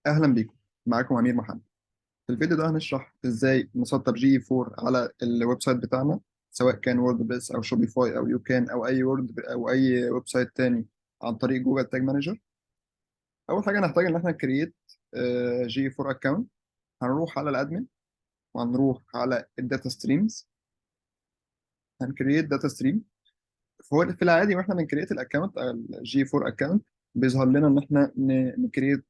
اهلا بيكم. معاكم امير محمد. في الفيديو ده هنشرح ازاي نسطب جي 4 على الويب سايت بتاعنا، سواء كان ووردبريس او شوبيفاي او يوكان او اي وورد او اي ويب سايت تاني عن طريق جوجل تاج مانجر. اول حاجه نحتاج ان احنا نكريت جي 4 اكونت. هنروح على الادمن وهنروح على الداتا ستريمز، هنكريت داتا ستريم. فهو في العادي واحنا بنكريت الاكونت الجي 4 اكونت بيظهر لنا ان احنا نكريت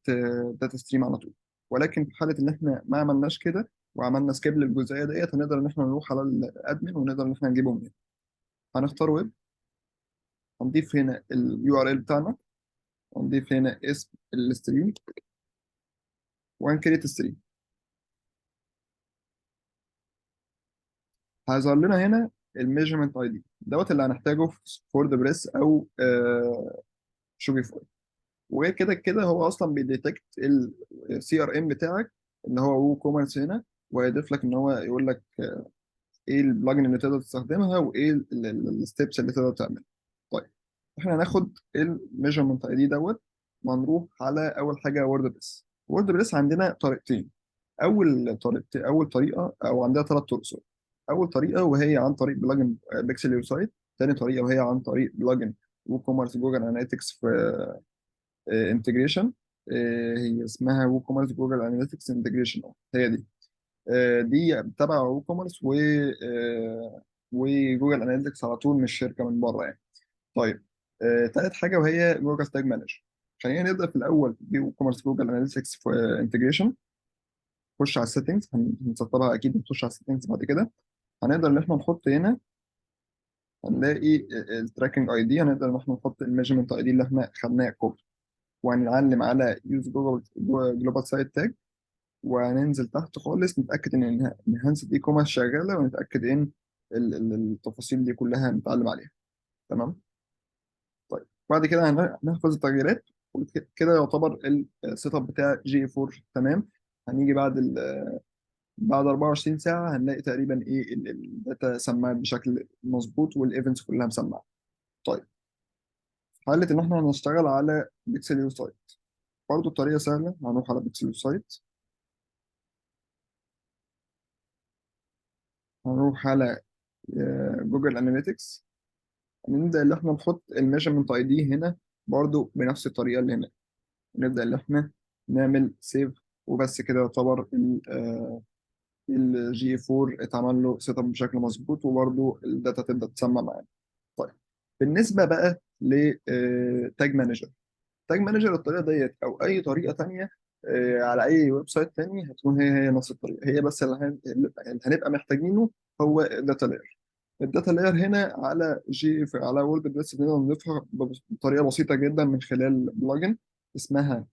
داتا ستريم على طول، ولكن في حاله ان احنا ما عملناش كده وعملنا سكيب للجزئيه ديت، هنقدر ان احنا نروح على الادمن ونقدر ان احنا نجيبه منين. هنختار ويب، هنضيف هنا اليو ار ال بتاعنا، هنضيف هنا اسم الستريم وهنكريت ستريم. هيظهر لنا هنا الميجرمنت اي دي دوت اللي هنحتاجه في وورد بريس او شوبيفاي. وغير كده كده هو اصلا بيديتكت السي ار ام بتاعك اللي هو وو كوميرس هنا، ويضيف لك ان هو يقول لك ايه البلجن اللي تقدر تستخدمها وايه الستبس اللي تقدر تعملها. طيب، احنا هناخد الميجرمنت اي دي دوت وهنروح على اول حاجه ووردبريس. ووردبريس عندنا طريقتين. اول طريقه او عندها ثلاث طرق سوري. اول طريقه وهي عن طريق بلجن بيكسل يور سايت. ثاني طريقه وهي عن طريق بلجن وكوميرس جوجل اناليتكس في انتجريشن. هي اسمها ووكومرس جوجل اناليتكس انتجريشن، هي دي. دي تبع ووكومرس وجوجل اناليتكس على طول، مش شركه من بره يعني. طيب، تالت حاجه وهي جوجل تاج مانجر. خلينا نبدا في الاول بوكومرس جوجل اناليتكس في انتجريشن. نخش على السيتنجز، هنسطبها اكيد، نخش على السيتنجز بعد كده. هنقدر ان احنا نحط هنا، هنلاقي التراكنج اي دي، هنقدر ان احنا نحط الميجرمنت اي دي اللي احنا خدناه كوبي، وهنعلم على يوز جوجل جلوبال سايت تاج، وهننزل تحت خالص نتأكد إن انهانسد اي كوميرس شغالة، ونتأكد إن التفاصيل دي كلها نتعلم عليها. تمام. طيب، بعد كده هنحفظ التغييرات، وكده يعتبر السيت اب بتاع جي 4 تمام. هنيجي بعد 24 ساعة هنلاقي تقريبا إيه الداتا سمعت بشكل مظبوط والإيفنتس كلها مسمعة. طيب، في حالة إن إحنا هنشتغل على بيكسل يو سايت، برضه الطريقة سهلة. هنروح على بيكسل يو سايت، هنروح على جوجل اناليتكس، نبدأ اللي احنا نحط الميجرمنت اي دي هنا برضو بنفس الطريقة اللي هنا. نبدأ اللي احنا نعمل سيف، وبس كده يعتبر الجي 4 اتعمل له سيت اب بشكل مظبوط، وبرضو الداتا تبدأ تسمى معانا. طيب، بالنسبة بقى لتاج مانجر. تاج مانجر الطريقة ديت أو أي طريقة تانية على أي ويب سايت تاني هتكون هي نفس الطريقة، هي بس اللي هنبقى محتاجينه هو الداتا لاير. الداتا لاير هنا على وورد بريس بنقدر نضيفها بطريقه بسيطه جدا من خلال بلجن اسمها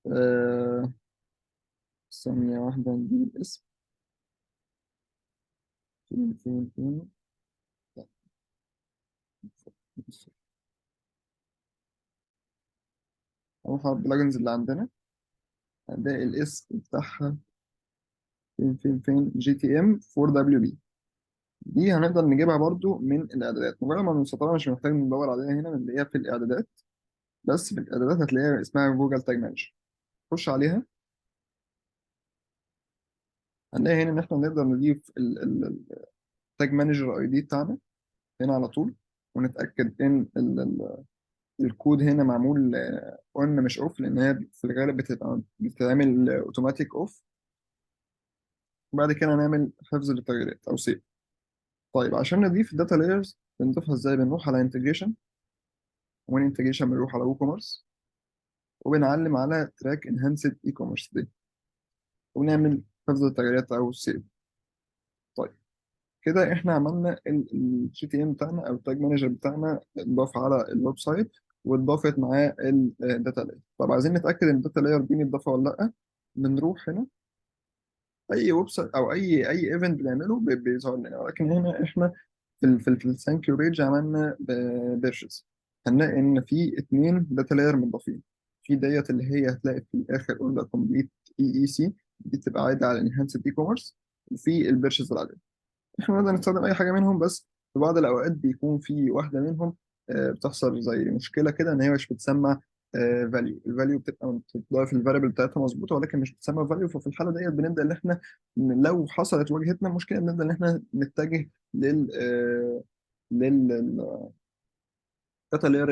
آه، ثانيه واحده نجيب الاسم. فين. لا، نروح على البلجنز اللي عندنا، هنلاقي الاسم بتاعها فين جي تي ام 4 دبليو بي. دي هنقدر نجيبها برضو من الاعدادات، مجرد ما بنسطبها مش محتاج ندور عليها هنا، بنلاقيها في الاعدادات. بس في الاعدادات هتلاقيها اسمها جوجل تاج مانجر. خش عليها، هنلاقي هنا ان احنا نقدر نضيف التاج مانجر اي دي بتاعنا هنا على طول، ونتاكد ان الكود هنا معمول اون مش اوف، لان هي في الغالب بتتعمل اوتوماتيك اوف. وبعد كده نعمل حفظ للتغييرات او سيف. طيب، عشان نضيف الداتا لايرز بنضيفها ازاي؟ بنروح على انتجريشن، ومن انتجريشن بنروح على وو كوميرس، وبنعلم على تراك انهانسد اي كوميرس دي، ونعمل حفظ التغييرات او سيف. طيب، كده احنا عملنا الجي تي ام بتاعنا او التاج مانجر بتاعنا، اتضاف على الويب سايت واتضافت معاه الداتا لاير. طب عايزين نتاكد ان الداتا لاير دي متضافه ولا لا؟ بنروح هنا اي ويب سايت او اي ايفنت بنعمله بيظهر لنا، ولكن هنا احنا في الثانك يو بيج عملنا بيرشز. هنلاقي ان في اتنين داتا لاير مضافين. في ديت اللي هي هتلاقي في الاخر اوردر كومبليت اي سي، دي بتبقى عايده على انهانسد اي كوميرس. وفي البيرشز العاديه، احنا نقدر نستخدم اي حاجه منهم، بس في بعض الاوقات بيكون في واحده منهم بتحصل زي مشكله كده ان هي مش بتسمع فاليو. الفاليو بتبقى بتضاف الفاريبل بتاعتها مظبوطه ولكن مش بتسمى فاليو. ففي الحاله ديت بنبدا ان احنا لو حصلت واجهتنا مشكله بنبدا ان احنا نتجه لل الداتا لاير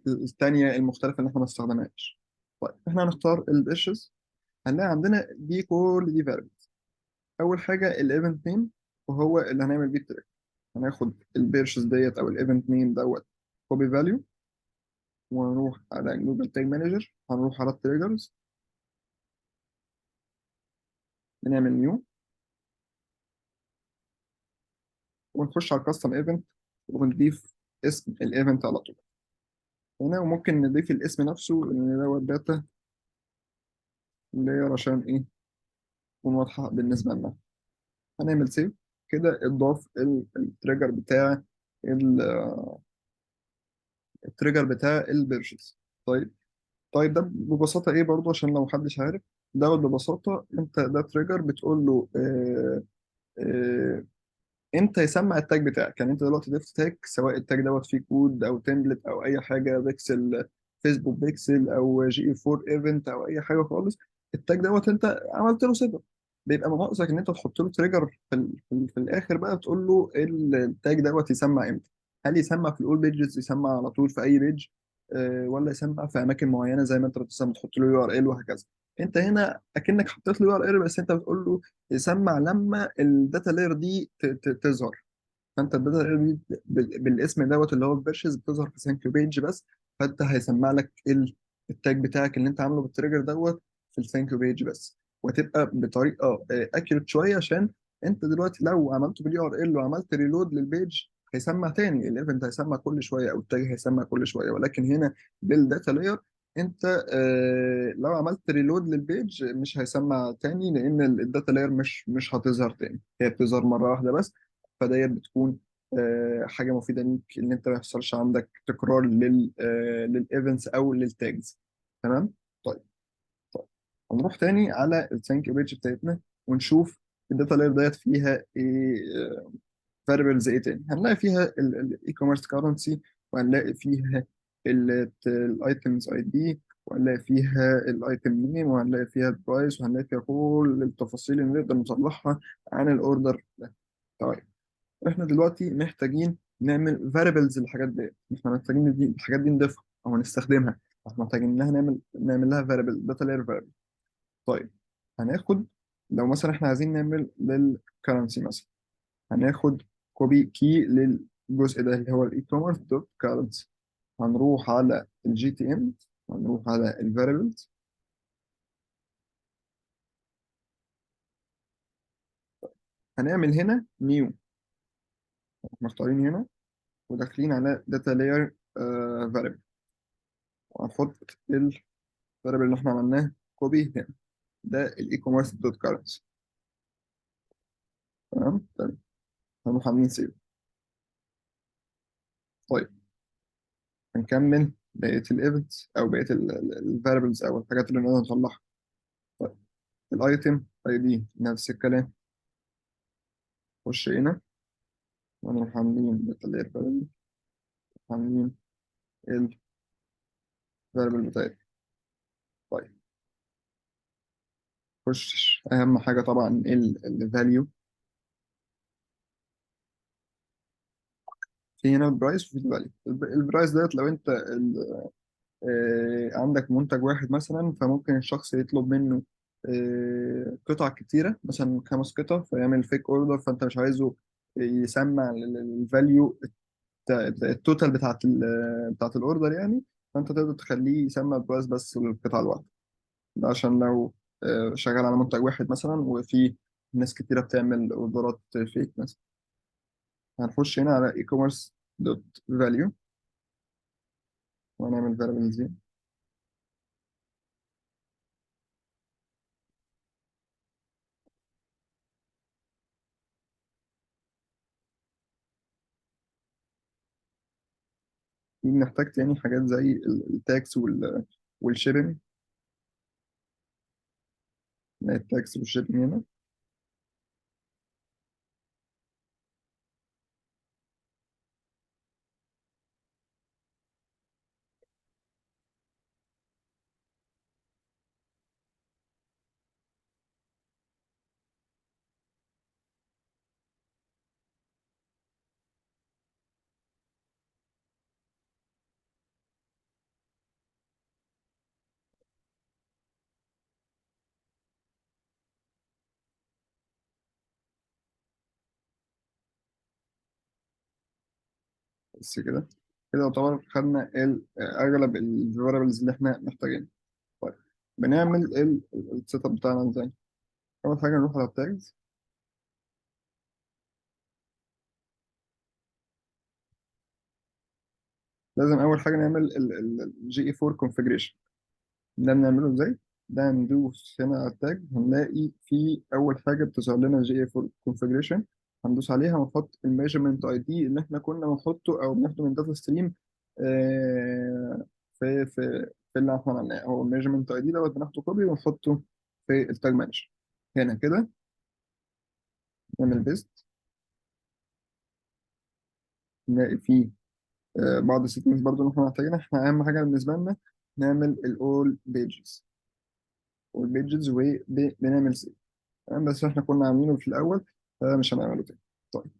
الثانيه المختلفه اللي احنا ما استخدمناهاش. طيب احنا هنختار الديشز. هنلاقي عندنا دي كل دي فاريبل. اول حاجه الايفنت نيم وهو اللي هنعمل بيه التراك. هناخد البيرشز ديت او الايفنت نيم دوت كوبي فاليو، ونروح على جوجل تاج مانجر، هنروح على التريجرز، بنعمل نيو ونخش على الكاستم ايفنت ونضيف اسم الايفنت على طول هنا. وممكن نضيف الاسم نفسه لان دوت داتا لاير عشان ايه تكون واضحه بالنسبه لنا. هنعمل سيف كده، اضاف التريجر بتاع ال- التريجر بتاع البيرشز. طيب. طيب ده ببساطة إيه برضه عشان لو محدش عارف. دوت ببساطة أنت ده تريجر بتقول له آه، امتى يسمع التاج بتاعك. يعني انت دلوقتي ضفت تاج سواء التاج دوت فيه كود او تمبلت او اي حاجه بيكسل، فيسبوك بيكسل او جي اي 4 ايفنت او اي حاجه خالص. التاج دوت انت عملت له سيت اب، بيبقى من ناقصك ان انت تحط له تريجر في الاخر بقى تقول له التاج دوت يسمع امتى. هل يسمع في الاول بيجز، يسمع على طول في اي بيج، ولا يسمع في اماكن معينه زي ما انت مثلا بتحط له يو ار ال وهكذا. انت هنا اكنك حطيت له يو ار ال بس انت بتقول له يسمع لما الداتا لاير دي تظهر. فانت الداتا لاير دي بالاسم دوت اللي هو البيرشز بتظهر في ثانك يو بيج بس. فانت هيسمع لك التاج بتاعك اللي انت عامله بالتريجر دوت في الثانك يو بيج بس. وهتبقى بطريقه اكيوريت شويه عشان انت دلوقتي لو عملته باليو ار ال وعملت ريلود للبيج هيسمع تاني الايفنت، هيسمع كل شويه او التاج هيسمع كل شويه. ولكن هنا بالداتا لاير انت لو عملت ريلود للبيج مش هيسمع تاني لان الداتا لاير مش هتظهر تاني، هي بتظهر مره واحده بس. فديت بتكون حاجه مفيده ليك ان انت ما يحصلش عندك تكرار للايفنتس او للتاجز. تمام. طيب. طيب هنروح تاني على الثانك يو بيج بتاعتنا ونشوف الداتا لاير ديت فيها ايه فاريبلز ايه تاني. هنلاقي فيها الاي كوميرس كارنسي، وهنلاقي فيها الايتمز اي دي، وهنلاقي فيها الايتم نيم، وهنلاقي فيها البرايس، وهنلاقي فيها كل التفاصيل اللي نقدر نطلعها عن الاوردر ده. طيب احنا دلوقتي محتاجين نعمل فاريبلز للحاجات دي. احنا محتاجين دي الحاجات دي نضيفها او نستخدمها. احنا محتاجين لها نعمل لها فاريبل، داتا لاير فاريبل. طيب هناخد لو مثلا احنا عايزين نعمل للكرنسي مثلا، هناخد كوبي كي للجزء ده اللي هو الاي كوميرس دوت كارنسي. هنروح على الجي تي ام، هنروح على الفاريبلز، هنعمل هنا نيو، مختارين هنا وداخلين على داتا لاير فاريبل، وهنحط الفاريبل اللي احنا عملناه كوبي هنا. ده الاي كوميرس دوت كارنسي. تمام تمام. هنروح عاملين سيف. طيب هنكمل بقية الايفنتس او بقية الفاريبلز او الحاجات اللي نقدر نطلعها. طيب الايتم اي دي نفس الكلام. خش هنا ونروح عاملين داتا لاير فاريبل، عاملين الفاريبل بتاعتنا. طيب خش اهم حاجة طبعا الفاليو. في هنا البرايس وفي الفاليو. البرايس ديت لو انت عندك منتج واحد مثلا فممكن الشخص يطلب منه قطع كتيرة مثلا 5 قطع فيعمل فيك اوردر، فانت مش عايزه يسمع الفاليو التوتال بتاعت الاوردر يعني. فانت تقدر تخليه يسمع البرايس بس للقطعة الواحدة. ده عشان لو شغال على منتج واحد مثلا وفي ناس كتيرة بتعمل اوردرات فيك مثلا. هنخش هنا على اي كوميرس دوت فاليو ونعمل فاريبلز دي. بنحتاج تاني حاجات زي التاكس والشيبنج. التاكس والشيبنج هنا. بس كده. كده يعتبر خدنا اغلب الفاريبلز اللي احنا محتاجينها. طيب، بنعمل السيت اب بتاعنا ازاي؟ اول حاجه نروح على التاجز. لازم اول حاجه نعمل الجي اي 4 كونفيجريشن. ده بنعمله ازاي؟ ده ندوس هنا على التاج، هنلاقي في اول حاجه بتظهر لنا جي اي 4 كونفيجريشن. هندوس عليها ونحط الميجرمنت اي دي اللي احنا كنا بنحطه او بناخده من داتا ستريم. في اللي احنا عملناه هو الميجرمنت اي دي دوت، بناخده كوبي ونحطه في التاج مانجر هنا كده. نعمل بيست، نلاقي فيه بعض السيتنجز برضو اللي احنا محتاجينها. احنا اهم حاجه بالنسبه لنا نعمل الاول بيجز والبيجز وبنعمل سيف. تمام، بس احنا كنا عاملينه في الاول فمش هنعمله تاني. طيب،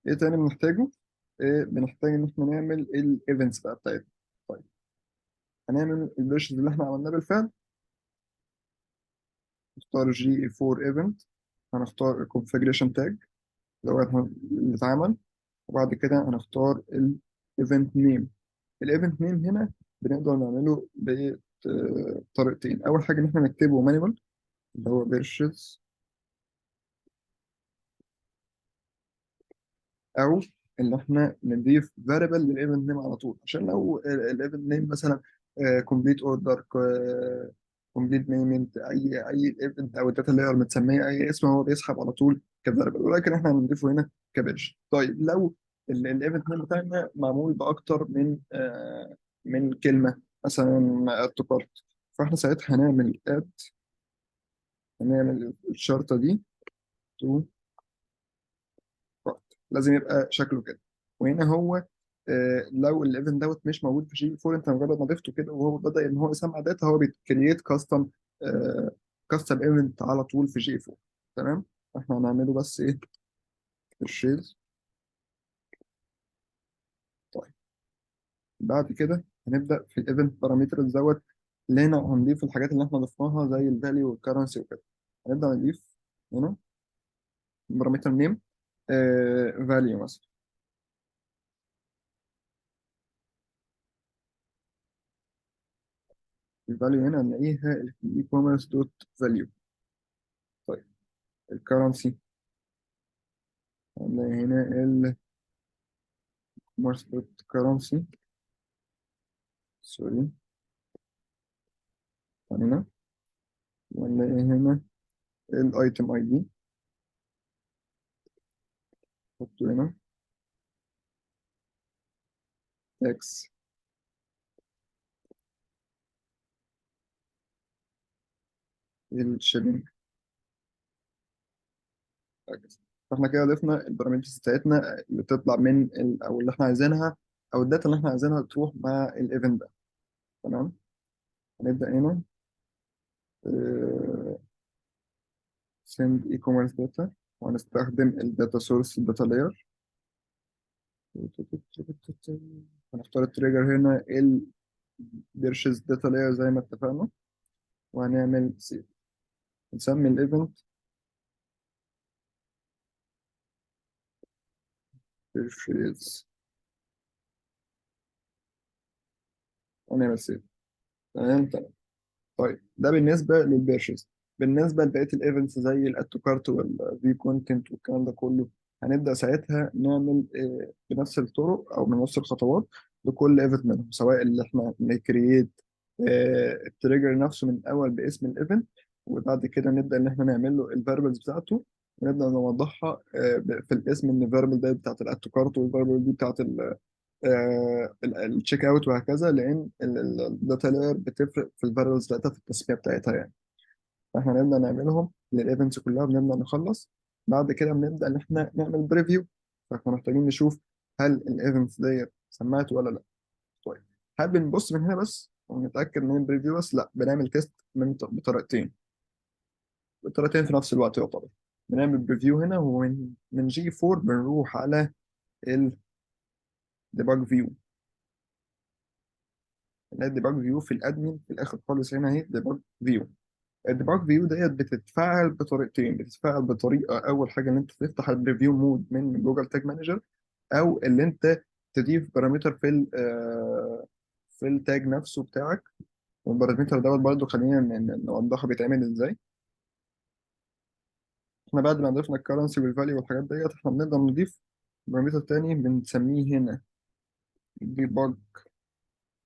ايه تاني بنحتاجه؟ إيه بنحتاج ان احنا نعمل الايفنتس بقى بتاعتنا. طيب، هنعمل البيجز اللي احنا عملناه بالفعل. نختار جي 4 ايفنت، هنختار الكونفجريشن تاج اللي هو اللي اتعمل، وبعد كده هنختار الايفنت نيم. الايفنت نيم هنا بنقدر نعمله بطريقتين. اول حاجه ان احنا نكتبه مانيوال اللي هو فيرشز، او ان احنا نضيف فاريبل للايفنت نيم على طول، عشان لو الايفنت نيم مثلا كومبليت اوردر، كومبليت نيمنت، اي ايفنت او الداتا لاير متسميه اي اسم، هو بيسحب على طول كفاريبل، ولكن احنا هنضيفه هنا كبيرج. طيب، لو الايفنت نيم بتاعنا معمول باكتر من كلمه، مثلا اد تو كارت، فاحنا ساعتها هنعمل الشرطه دي تو كارت. لازم يبقى شكله كده. وهنا هو لو الايفنت دوت مش موجود في جي 4، انت مجرد ما ضفته كده وهو بدا ان هو يسمع داتا، هو بيكريت كاستم ايفنت على طول في جي 4. تمام، احنا هنعمله بس ايه؟ الشيز. طيب، بعد كده هنبدا في الايفنت بارامترز دوت، اللي هنا هنضيف الحاجات اللي احنا ضفناها زي الفاليو والكرنسي وكده. هنبدا نضيف هنا بارامتر نيم فاليو مثلا. الفاليو هنا هنلاقيها الاي كوميرس دوت فاليو. طيب، الكرنسي هنلاقي هنا الكوميرس دوت كرنسي. سوري، هنا ونلاقي هنا الايتم اي دي، نحطه هنا اكس الشيبنج. فاحنا كده ضفنا البارامترز بتاعتنا اللي بتطلع من او اللي احنا عايزينها، او الداتا اللي احنا عايزينها تروح مع الايفنت ده. تمام، هنبدا هنا send e-commerce data، وهنستخدم الداتا سورس الداتا لاير. هنختار التريجر هنا البيرشيز داتا لاير زي ما اتفقنا، وهنعمل سيف. نسمي الايفنت بيرشيز ونعمل سيف. تمام تمام. طيب، ده بالنسبه للبيرشيز. بالنسبه لبقيه الايفنتس زي الاد تو كارت والفي كونتنت والكلام ده كله، هنبدا ساعتها نعمل بنفس الطرق او بنفس الخطوات لكل ايفنت منهم، سواء اللي احنا نكرييت التريجر نفسه من الاول باسم الايفنت، وبعد كده نبدا ان احنا نعمل له الفاريبلز بتاعته، ونبدا نوضحها في الاسم ان الفاريبل ده بتاعت الاد تو كارت، والفاريبل دي بتاعت التشيك اوت، وهكذا، لان الداتا لاير بتفرق في الفاريبلز بتاعتها في التسميه بتاعتها يعني. فاحنا نبدا نعملهم للايفنتس كلها، بنبدا نخلص. بعد كده بنبدا ان احنا نعمل بريفيو. فاحنا محتاجين نشوف هل الايفنتس ديت سمعت ولا لا. طيب، هل بنبص من هنا بس ونتاكد من البريفيو بس؟ لا، بنعمل تيست بطريقتين، بطريقتين في نفس الوقت يعتبر. بنعمل بريفيو هنا، ومن جي 4 بنروح على الديباج فيو. نلاقي الديباج فيو في الادمن في الاخر خالص هنا اهي ديباج فيو. الديباج فيو ديت بتتفعل بطريقتين. بتتفعل بطريقه، اول حاجه ان انت تفتح البريفيو مود من جوجل تاج مانجر، او اللي انت تضيف بارامتر في التاج نفسه بتاعك. والبارامتر دوت برضه خلينا نوضحه بيتعمل ازاي. احنا بعد ما ضفنا الكرنسي والفاليو والحاجات ديت، احنا بنقدر نضيف بارامتر تاني بنسميه هنا ديباج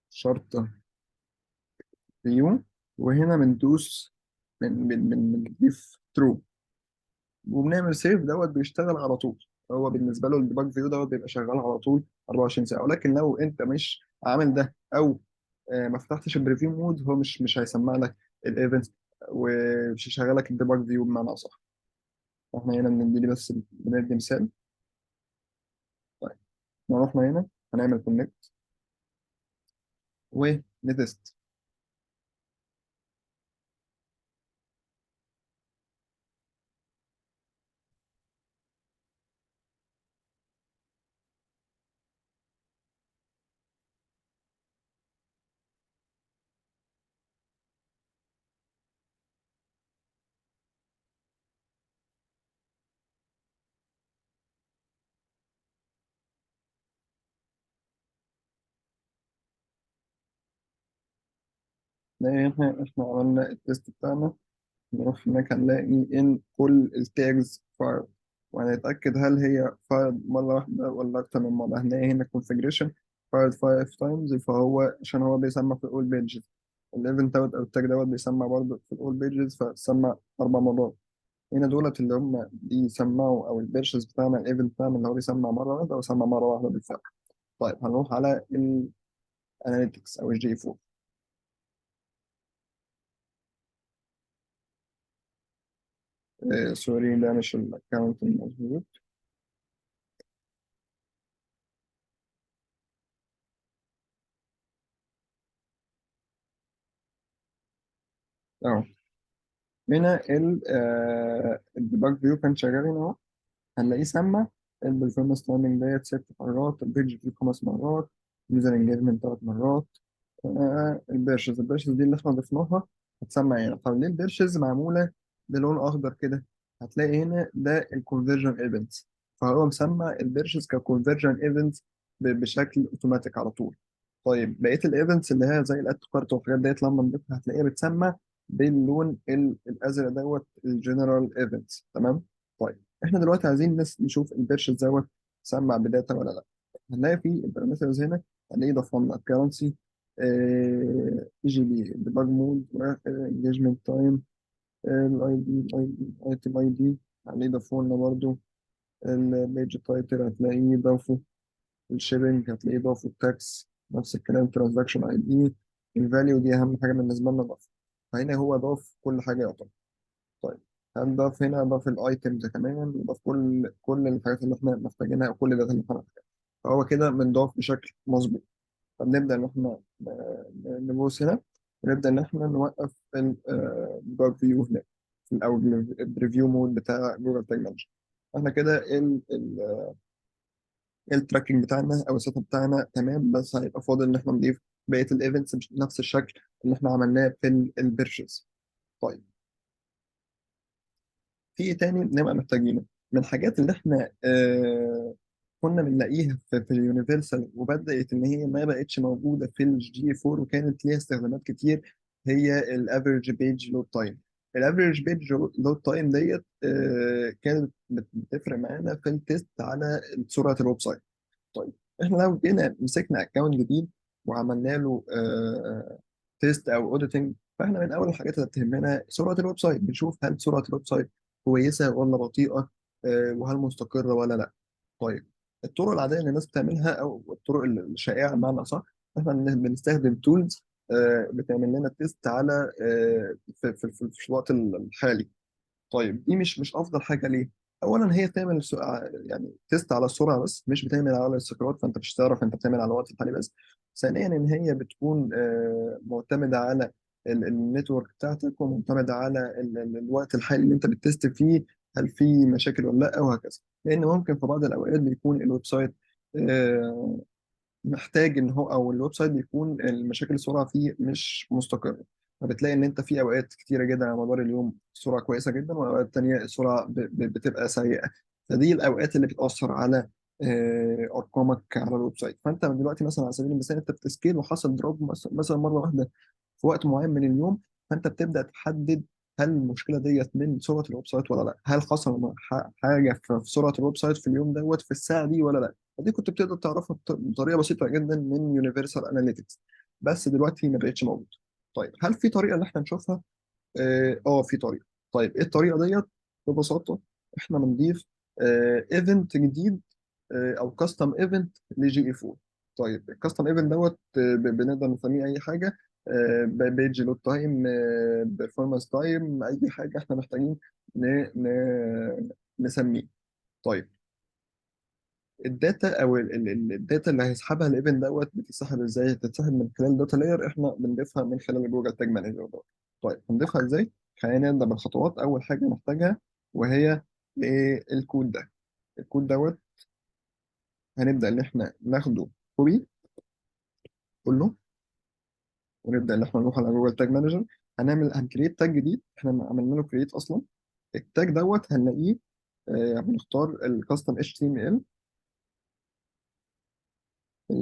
شرطة فيو. وهنا بندوس بنضيف ترو، وبنعمل سيف دوت بيشتغل على طول. هو بالنسبه له الديباج فيو دوت بيبقى شغال على طول 24 ساعه. ولكن لو انت مش عامل ده، او ما فتحتش البريفيو مود، هو مش هيسمع لك الايفنتس، ومش هيشغل لك الديباج فيو بمعنى اصح. احنا هنا بندي بس بندي مثال. طيب لو رحنا هنا هنعمل كونكت ونتست. نلاقي احنا عملنا التيست بتاعنا. نروح هناك هنلاقي إن كل التاجز فاير، وهنتأكد هل هي فاير مرة واحدة ولا أكتر من مرة. هنلاقي هنا configuration fired 5 times، فهو عشان هو بيسمى في الأول بيجز. الإيفنت دوت أو التاج دوت بيسمى برضه في الأول بيجز، فسمى 4 مرات. هنا دولت اللي هم بيسمعوا، أو البيرشز بتاعنا الإيفنت بتاعنا اللي هو بيسمع مرة واحدة أو سمع مرة واحدة بالفعل. طيب هنروح على الأناليتكس أو الجي 4. سوري ده مش الأكونت المظبوط. أهو هنا الديباج فيو كان شغال هنا اهو. هنلاقيه سمع البرفورمانس تايمنج ديت 6 مرات، البيج فيو 5 مرات، يوزر انجيجمنت 3 مرات. البيرشز دي اللي احنا ضفناها هتسمع هنا. طب ليه البيرشز معموله بلون اخضر كده؟ هتلاقي هنا ده الكونفرجن ايفنتس، فهو مسمى البيرشز ككونفرجن ايفنتس بشكل اوتوماتيك على طول. طيب بقيه الايفنتس اللي هي زي الاد تو كارت والحاجات ديت لما نضيفها هتلاقيها بتسمى باللون الازرق دوت الجنرال ايفنتس. تمام. طيب احنا دلوقتي عايزين نشوف البيرشز دوت سمع بداتا ولا لا. هنلاقي في البارامترز هنا، هنلاقي ضفنا لنا الكرنسي، جي بي، ديباج مود، انجيجمنت تايم، الايتم اي دي. هنلاقي ضافوا لنا برضه البيج تايتل، هتلاقيه ضافوا الشيبنج، هتلاقيه ضافوا التاكس، نفس الكلام ترانزاكشن اي دي. الفاليو دي اهم حاجه بالنسبه لنا ضاف. فهنا هو ضاف كل حاجه يعتبر. طيب هنضاف هنا، ضاف الايتمز كمان، ضاف كل الحاجات اللي احنا محتاجينها، وكل الداتا اللي احنا محتاجينها. فهو كده بنضاف بشكل مظبوط. فبنبدأ إن إحنا نبص هنا، ونبدأ إن إحنا نوقف الباج فيو هنا أو البريفيو مود بتاع جوجل تاج مانجر. إحنا كده التراكنج بتاعنا أو السيت اب بتاعنا تمام، بس هيبقى فاضل إن إحنا نضيف بقية الإيفنتس بنفس الشكل اللي إحنا عملناه في البيرشز. طيب في إيه تاني نبقى محتاجينه من الحاجات اللي إحنا كنا بنلاقيها في اليونيفرسال، وبدأت إن هي ما بقتش موجودة في الجي 4 وكانت ليها استخدامات كتير. هي الافريج بيج لود تايم. الافريج بيج لود تايم ديت كانت بتفرق معانا في التيست على سرعة الويب سايت. طيب احنا لو جينا مسكنا اكونت جديد وعملنا له تيست او اوديتنج، فاحنا من اول الحاجات اللي بتهمنا سرعه الويب سايت. بنشوف هل سرعه الويب سايت كويسه ولا بطيئه، وهل مستقره ولا لا. طيب الطرق العاديه اللي الناس بتعملها او الطرق الشائعه بمعنى صح، احنا بنستخدم تولز بتعمل لنا تيست على في الوقت الحالي. طيب دي مش افضل حاجه ليه؟ اولا هي بتعمل يعني تيست على السرعه بس، مش بتعمل على الاستقرار، فانت مش هتعرف انت بتعمل على الوقت الحالي بس. ثانيا ان هي بتكون معتمده على النتورك بتاعتك، ومعتمده على الوقت الحالي اللي انت بتتست فيه، هل في مشاكل ولا لا، وهكذا. لان ممكن في بعض الاوقات بيكون الويب سايت آه، محتاج ان هو، او الويب سايت بيكون المشاكل السرعه فيه مش مستقره. فبتلاقي ان انت في اوقات كتيره جدا على مدار اليوم سرعه كويسه جدا، واوقات تانية السرعه بتبقى سيئه. فدي الاوقات اللي بتاثر على ارقامك على الويب سايت. فانت دلوقتي مثلا على سبيل المثال انت بتسكيل وحصل دروب مثلا مره واحده في وقت معين من اليوم، فانت بتبدا تحدد هل المشكله ديت من سرعه الويب سايت ولا لا، هل حصل حاجه في سرعه الويب سايت في اليوم دوت في الساعه دي ولا لا. ودي كنت بتقدر تعرفها بطريقه بسيطه جدا من يونيفرسال اناليتكس، بس دلوقتي ما بقتش موجود. طيب هل في طريقه ان احنا نشوفها؟ في طريقه. طيب ايه الطريقه ديت؟ ببساطه احنا بنضيف ايفنت جديد، او كاستم ايفنت لجي اي 4. طيب الكاستم ايفنت دوت بنقدر نسميه اي حاجه، بيج لود تايم، بيرفورمانس تايم، اي حاجه احنا محتاجين نسميه. طيب الداتا او الداتا اللي هيسحبها الايفنت دوت بتتسحب ازاي؟ بتتسحب من خلال داتا لاير احنا بنضيفها من خلال جوجل تاج مانجر دوت. طيب هنضيفها ازاي؟ خلينا نبدا بالخطوات. اول حاجه نحتاجها وهي الكود ده. الكود دوت هنبدا ان احنا ناخده كوبي كله، ونبدا ان احنا نروح على جوجل تاج مانجر. هنكريت تاج جديد احنا عملنا له كريت اصلا. التاج دوت هنلاقيه، بنختار الكاستم اتش تي ام ال،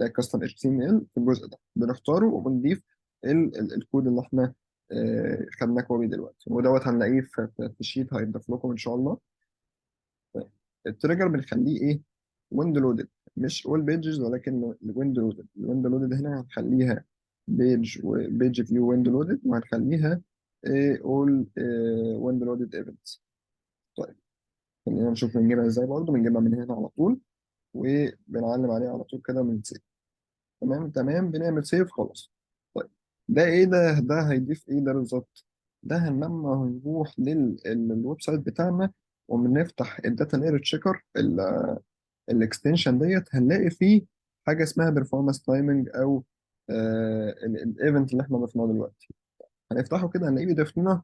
الكاستم اتش تي ام ال في الجزء ده بنختاره وبنضيف الكود اللي احنا خدناه كوبي دلوقتي، ودوت هنلاقيه في الشيت هيضاف لكم ان شاء الله. التريجر بنخليه ايه؟ ويند لودد، مش اول بيجز ولكن الويند لودد. الويند لودد هنا هنخليها بيج وبيج فيو ويند لودد، وهنخليها اول ويند لودد ايفنتس. طيب خلينا نشوف بنجيبها ازاي. برضه بنجيبها من هنا على طول وبنعلم عليها على طول كده من سيف. تمام تمام، بنعمل سيف خلاص. طيب ده ايه ده هيضيف ايه ده بالظبط؟ ده لما هنروح للويب سايت بتاعنا وبنفتح الداتا لاير تشيكر الاكستنشن ديت، هنلاقي فيه حاجه اسمها بيرفورمانس تايمنج، او الايفنت اللي احنا ضفناه دلوقتي. هنفتحه كده هنلاقيه بيضيف لنا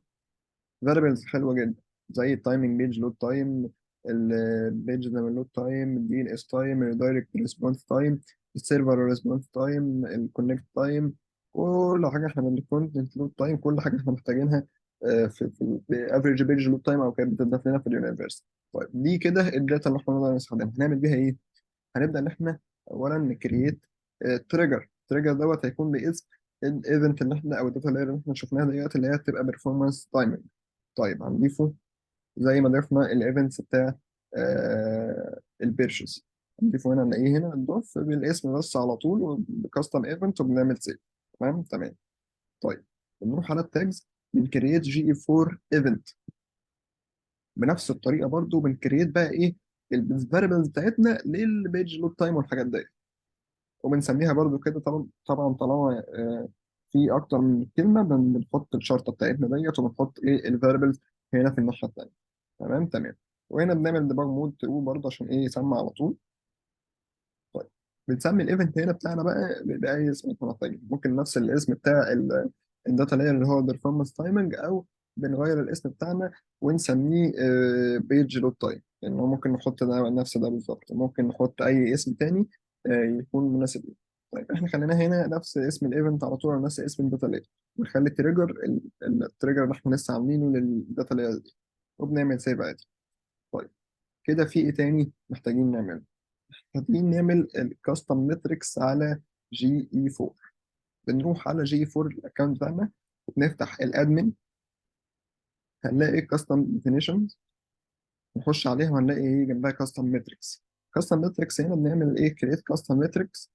فاريبلز حلوه جدا، زي التايمنج بيج لود تايم، البيج لود تايم، الدي ان اس تايم، الدايركت ريسبونس تايم، السيرفر ريسبونس تايم، الكونكت تايم. كل حاجه احنا بنكونتنت لود تايم، كل حاجه احنا محتاجينها في افريج بيج لود تايم، او كانت بتضاف لنا في اليونيفرس. طيب دي كده الداتا اللي احنا نقدر نستخدمها. هنعمل بيها ايه؟ هنبدا ان احنا اولا نكريت تريجر. التريجر دوت هيكون باسم الايفنت اللي احنا، او الداتا اللي احنا شفناها ديت اللي هي تبقى بيرفورمانس تايمنج. طيب هنضيفه زي ما ضفنا الايفنتس بتاع البيرشز. هنضيفه هنا، نلاقيه هنا نضيف بالاسم بس على طول وبكاستم ايفنت وبنعمل سيف. تمام تمام. طيب بنروح على التاجز، بنكريت جي اي 4 ايفنت بنفس الطريقه برضو. بنكريت بقى ايه؟ الفاريبلز بتاعتنا للبيج لود تايم والحاجات دي، وبنسميها برضو كده. طبعا طبعا طالما في اكتر من كلمه بنحط الشرطه بتاعتنا ديت، وبنحط ايه الفاريبلز هنا في الناحيه التانيه. تمام تمام. وهنا بنعمل ديباج مود ترو برضه عشان ايه؟ يسمع على طول. طيب بنسمي الايفنت هنا بتاعنا بقى باي اسم احنا محتاجين. ممكن نفس الاسم بتاع الداتا لاير اللي هو البرفورمانس تايمنج، او بنغير الاسم بتاعنا ونسميه بيج لود تايم. يعني هو ممكن نحط ده نفس ده بالظبط، ممكن نحط اي اسم تاني يكون مناسب ليه. طيب احنا خلينا هنا نفس اسم الايفنت على طول، أو نفس اسم الداتا لاير، ونخلي التريجر التريجر اللي احنا لسه عاملينه للداتا لاير دي، وبنعمل سيف عادي. طيب كده في ايه تاني محتاجين نعمله؟ محتاجين نعمل الكاستم ماتريكس على جي اي 4. بنروح على جي اي 4 الاكونت بتاعنا، وبنفتح الادمن، هنلاقي كاستم ديفينيشنز، نخش عليها وهنلاقي ايه جنبها كاستم ماتريكس. كاستم ماتريكس هنا بنعمل ايه؟ كريت كاستم ماتريكس.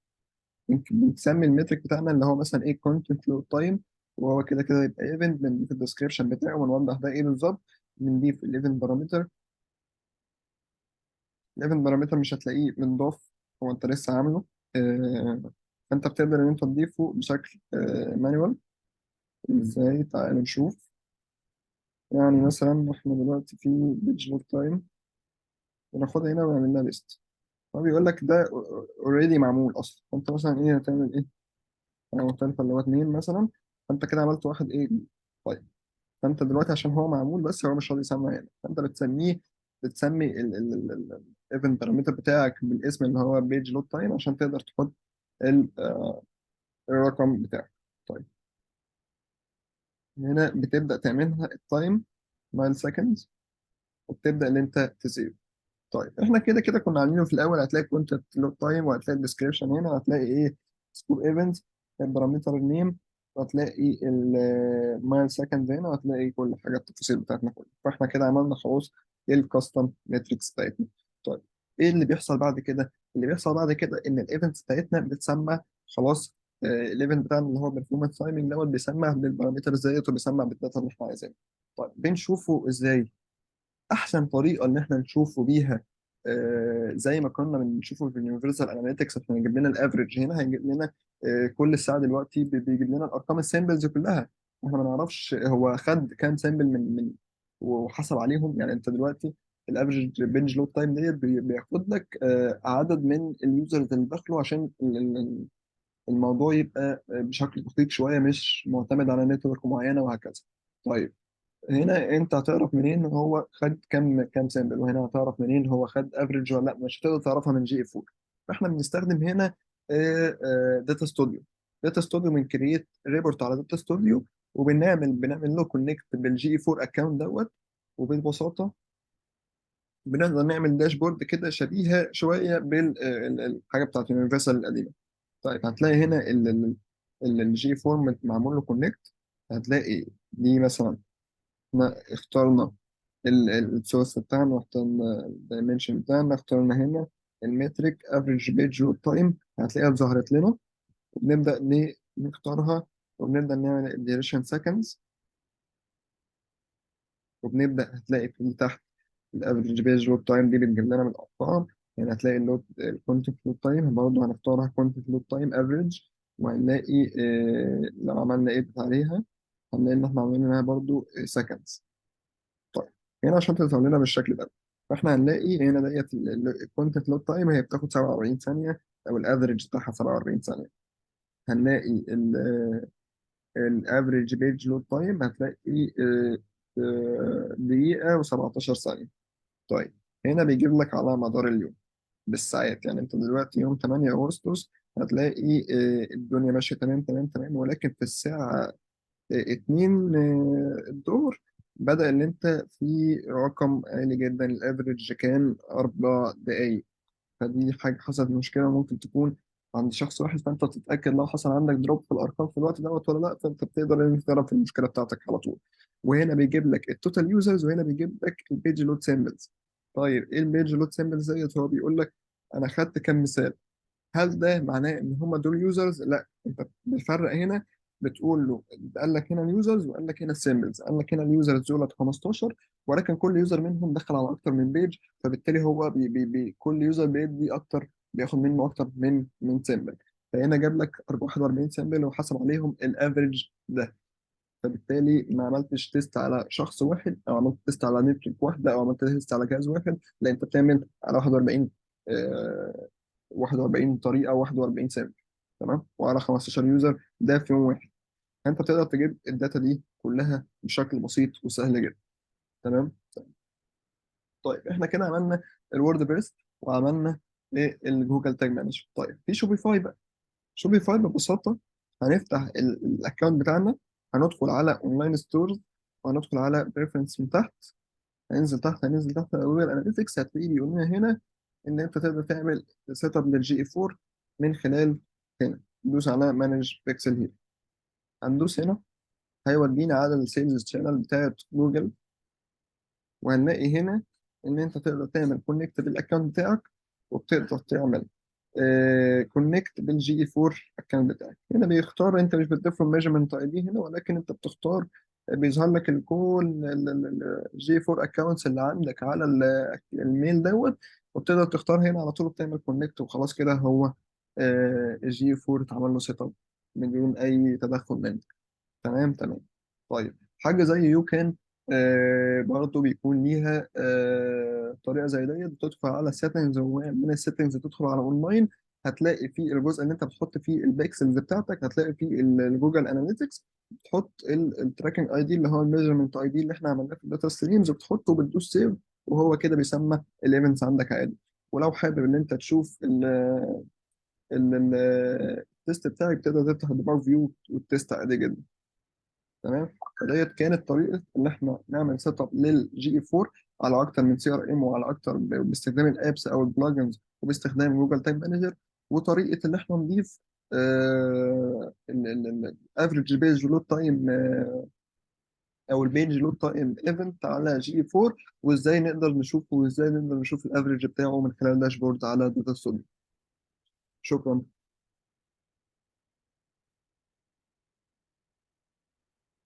بنسمي المترك بتاعنا اللي هو مثلا ايه كونتنت لود تايم، وهو كده كده يبقى ايفنت. بنضيف الديسكربشن بتاعه ونوضح ده ايه بالظبط. بنضيف الايفنت بارامتر. الايفنت بارامتر مش هتلاقيه متضاف، هو انت لسه عامله. آه، فانت بتقدر ان انت تضيفه بشكل مانوال. ازاي؟ تعال نشوف. يعني مثلا احنا دلوقتي في بيج لود تايم، وناخدها هنا ونعمل لها ليست. هو بيقول لك ده اوريدي معمول اصلا. فانت مثلا ايه هتعمل ايه؟ حاجه مختلفه اللي هو اتنين مثلا، فانت كده عملت واحد ايه. طيب فانت دلوقتي عشان هو معمول بس هو مش راضي يسمى هنا، فانت بتسميه، بتسمي الايفنت بارامتر بتاعك بالاسم اللي هو بيج لود تايم عشان تقدر تحط الرقم بتاعك. طيب هنا بتبدأ تعملها التايم 9 seconds، وبتبدأ إن أنت تسيف. طيب احنا كده كده كنا عاملينه في الاول، هتلاقي كونتنت لود تايم، وهتلاقي الديسكريبشن هنا، وهتلاقي ايه سكور ايفنت، البارامتر نيم، وهتلاقي المايل سكند هنا، وهتلاقي كل حاجه التفاصيل بتاعتنا كلها. فاحنا كده عملنا خلاص الكاستم ماتريكس بتاعتنا. طيب ايه اللي بيحصل بعد كده؟ اللي بيحصل بعد كده ان الايفنت بتاعتنا بتسمى خلاص. الايفنت بتاعنا اللي هو بيرفورمانس تايمنج دوت بيسمى بالبارامتر ديت، وبيسمى بالداتا اللي احنا عايزينها. طيب بنشوفه ازاي؟ احسن طريقه ان احنا نشوفه بيها زي ما كنا بنشوفه في اليونيفرسال اناليتكس، احنا هيجيب لنا الافريج هنا، هيجيب لنا كل ساعه دلوقتي بيجيب لنا الارقام السامبلز كلها. احنا ما نعرفش هو خد كام سامبل من وحسب عليهم. يعني انت دلوقتي الافريج بنج لود تايم ديت بياخد لك عدد من اليوزرز اللي دخلوا، عشان الموضوع يبقى بشكل دقيق شويه، مش معتمد على نتورك معينه وهكذا. طيب هنا انت هتعرف منين هو خد كام سامبل، وهنا هتعرف منين هو خد افريج ولا لا؟ مش هتقدر تعرفها من جي اف 4. فاحنا بنستخدم هنا داتا ستوديو. داتا ستوديو بنكريت ريبورت على داتا ستوديو، بنعمل له كونكت بالجي اف 4 اكونت دوت. وببساطه بنقدر نعمل داشبورد كده شبيهه شويه بالحاجه بتاعت اليونيفرسال القديمه. طيب هتلاقي هنا الجي فورم معمول له كونكت. هتلاقي دي مثلا احنا اخترنا السورس بتاعنا، واخترنا الدايمنشن بتاعنا، اخترنا هنا المترك افريج بيج لود تايم، هتلاقيها ظهرت لنا. وبنبدأ نختارها، وبنبدأ نعمل الديوريشن سكندز، وبنبدأ هتلاقي في تحت الافريج بيج لود تايم دي بتجيب لنا من الأرقام. يعني هتلاقي اللود الكونتنت لود تايم برضه هنختارها كونتنت لود تايم افريج. وهنلاقي لو عملنا ايديت عليها هنلاقي ان احنا عملنا برضه سكندز. طيب هنا عشان تظهر لنا بالشكل ده، فاحنا هنلاقي هنا ديت الكونتنت لود تايم هي بتاخد 47 ثانيه، او الافريج بتاعها 47 ثانيه. هنلاقي الافريج بيج لود تايم هتلاقي دقيقه و17 ثانيه. طيب هنا بيجيب لك على مدار اليوم بالساعات. يعني انت دلوقتي يوم 8 اغسطس هتلاقي الدنيا ماشيه تمام تمام تمام، ولكن في الساعه 2 الظهر بدأ إن أنت في رقم عالي جدا، الأفريج كان 4 دقايق. فدي حاجة حصلت مشكلة ممكن تكون عند شخص واحد، فأنت تتأكد لو حصل عندك دروب في الأرقام في الوقت دوت ولا لأ. فأنت بتقدر إن أنت تعرف المشكلة بتاعتك على طول. وهنا بيجيب لك التوتال يوزرز، وهنا بيجيب لك البيج لود سيمبلز. طيب إيه البيج لود سيمبلز ديت؟ هو بيقول لك أنا خدت كام مثال. هل ده معناه ان هم دول يوزرز؟ لا، انت بتفرق هنا. بتقول له قال لك هنا اليوزرز، وقال لك هنا السيمبلز. قال لك هنا اليوزرز دول 15، ولكن كل يوزر منهم دخل على اكتر من بيج، فبالتالي هو بي كل يوزر بيدي اكتر، بياخد منه اكتر من سيمبل. فهنا جاب لك 41 سيمبل وحسب عليهم الافريج ده. فبالتالي ما عملتش تيست على شخص واحد، او عملت تيست على نتورك واحده، او عملت تيست على جهاز واحد. لا، انت بتعمل على 41 41 طريقه، 41 سامبل. تمام، وعلى 15 يوزر ده في يوم واحد. فانت تقدر تجيب الداتا دي كلها بشكل بسيط وسهل جدا. تمام. طيب احنا كده عملنا الوورد بريس، وعملنا ايه الجوجل تاج مانجر. طيب في شوبيفاي بقى. شوبيفاي ببساطه هنفتح الاكونت بتاعنا، هندخل على اونلاين ستورز، وهندخل على بريفرنس من تحت. هننزل تحت جوجل اناليتكس، هتلاقيه بيقول لنا هنا ان انت تقدر تعمل سيت اب للجي اي 4 من خلال هنا. ندوس على مانج بيكسل هير، هندوس هنا هيودينا على السيلز شانل بتاعت جوجل. وهنلاقي هنا ان انت تقدر تعمل كونكت بالاكونت بتاعك، وبتقدر تعمل كونكت بالجي اي 4 اكونت بتاعك. هنا بيختار، انت مش بتضيف له ميجرمنت اي دي هنا، ولكن انت بتختار بيظهر لك كل الجي 4 اكونتس اللي عندك على الميل دوت. وبتقدر تختار هنا على طول، بتعمل كونكت وخلاص كده هو الجي 4 اتعمل له سيت اب من دون اي تدخل منك. تمام تمام. طيب حاجه زي يو كان برضه بيكون ليها طريقه زي ديت. بتدخل على السيتنجز، ومن السيتنجز تدخل على اونلاين، هتلاقي في الجزء اللي انت بتحط فيه البيكسلز بتاعتك، هتلاقي فيه الجوجل اناليتكس. بتحط التراكنج اي دي اللي هو الميجرمنت اي دي اللي احنا عملناه في الداتا ستريمز، وبتحطه بتدوس سيف، وهو كده بيسمى الايفنتس عندك عادي. ولو حابب ان انت تشوف التست بتاعك، تقدر تفتح الديباج فيو والتست عادي جدا. تمام. فديت كانت طريقه ان احنا نعمل سيت اب للجي اي 4 على اكتر من سي ار ام، وعلى اكتر باستخدام الابس او البلجنز، وباستخدام جوجل تايم مانجر. وطريقه ان احنا نضيف الافريج بيج لود تايم او البيج لود تايم ايفنت على جي 4، وازاي نقدر نشوفه، وازاي نقدر نشوف الافريج بتاعه من خلال داشبورد على داتا ستوديو. شكرا.